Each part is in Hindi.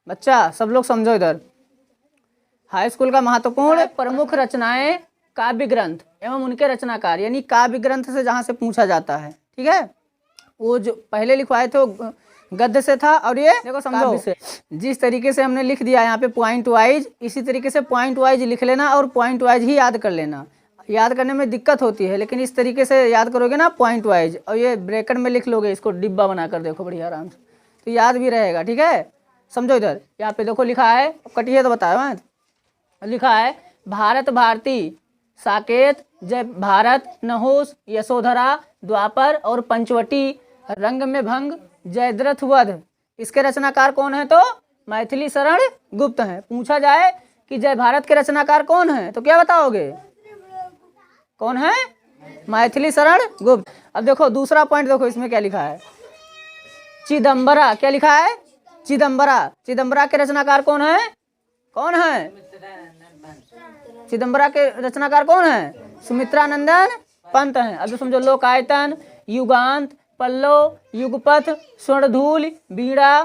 बच्चा सब लोग समझो इधर। हाई स्कूल का महत्वपूर्ण प्रमुख रचनाएं काव्य ग्रंथ एवं उनके रचनाकार, यानी काव्य ग्रंथ से जहाँ से पूछा जाता है, ठीक है। वो जो पहले लिखवाए थे वो गद्य से था, और ये देखो समझो से जिस तरीके से हमने लिख दिया यहाँ पे पॉइंट वाइज, इसी तरीके से पॉइंट वाइज लिख लेना और पॉइंट वाइज ही याद कर लेना। याद करने में दिक्कत होती है, लेकिन इस तरीके से याद करोगे ना पॉइंट वाइज, और ये ब्रैकेट में लिख लोगे, इसको डिब्बा बनाकर देखो बढ़िया आराम से, तो याद भी रहेगा, ठीक है। समझो इधर, यहाँ पे देखो लिखा है, कटिए तो बताओ। हाँ, लिखा है भारत भारती, साकेत, जय भारत, नहुस, यशोधरा, द्वापर और पंचवटी, रंग में भंग, जयद्रथ वध। इसके रचनाकार कौन है? तो मैथिली शरण गुप्त हैं। पूछा जाए कि जय भारत के रचनाकार कौन है तो क्या बताओगे? कौन है? मैथिली शरण गुप्त। अब देखो दूसरा पॉइंट, देखो इसमें क्या लिखा है, चिदम्बरा। क्या लिखा है? चिदम्बरा। चिदम्बरा के रचनाकार कौन है? कौन है? चिदम्बरा के रचनाकार कौन है? सुमित्रानंदन पंत हैं। अब समझो, लोकायतन, युगांत, पल्लव, युगपथ, स्वर्णधूल, बीड़ा,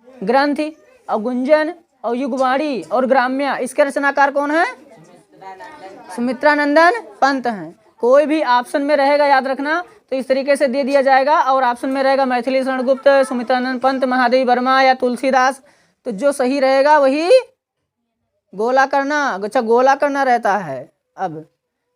ग्रंथि और गुंजन और युगवाणी और ग्राम्या, इसके रचनाकार कौन है? सुमित्रानंदन पंत हैं। कोई भी ऑप्शन में रहेगा, याद रखना, तो इस तरीके से दे दिया जाएगा, और ऑप्शन में रहेगा मैथिली शरण गुप्त, सुमित्रानंद पंत, महादेवी वर्मा या तुलसीदास, तो जो सही रहेगा वही गोला करना। अच्छा, गोला करना रहता है। अब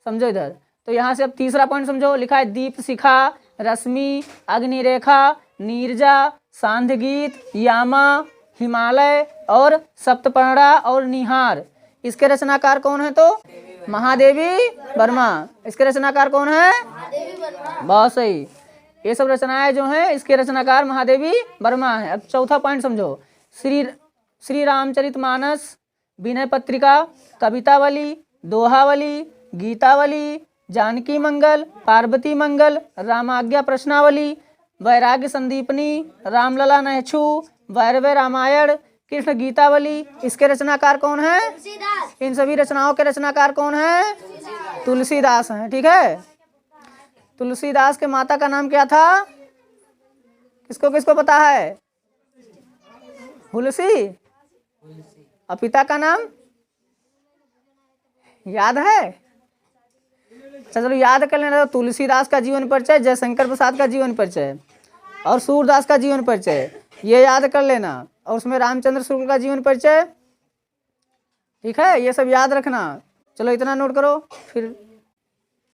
समझो इधर, तो यहाँ से अब तीसरा पॉइंट समझो, लिखा है दीप्त शिखा, रश्मि, अग्निरेखा, नीरजा, सांध्य गीत, यामा, हिमालय और सप्तपर्णा और निहार। इसके रचनाकार कौन है? तो महादेवी वर्मा। इसके रचनाकार कौन है? बहुत सही। ये सब रचनाएं जो हैं इसके रचनाकार महादेवी वर्मा है। अब चौथा पॉइंट समझो, श्री रामचरितमानस, विनय पत्रिका, कवितावली, दोहावली, गीतावली, जानकी मंगल, पार्वती मंगल, रामाज्ञा प्रश्नावली, वैराग्य संदीपनी, रामलला नहछु, वैरवय रामायण, कृष्ण गीतावली। इसके रचनाकार कौन है? इन सभी रचनाओं के रचनाकार कौन है? तुलसीदास हैं, ठीक है। तुलसीदास के माता का नाम क्या था? किसको किसको पता है? तुलसी। और पिता का नाम याद है? चलो याद कर लेना। तुलसीदास का जीवन परिचय, जयशंकर प्रसाद का जीवन परिचय और सूरदास का जीवन परिचय, ये याद कर लेना, और उसमें रामचंद्र शुक्ल का जीवन परिचय, ठीक है। ये सब याद रखना। चलो इतना नोट करो, फिर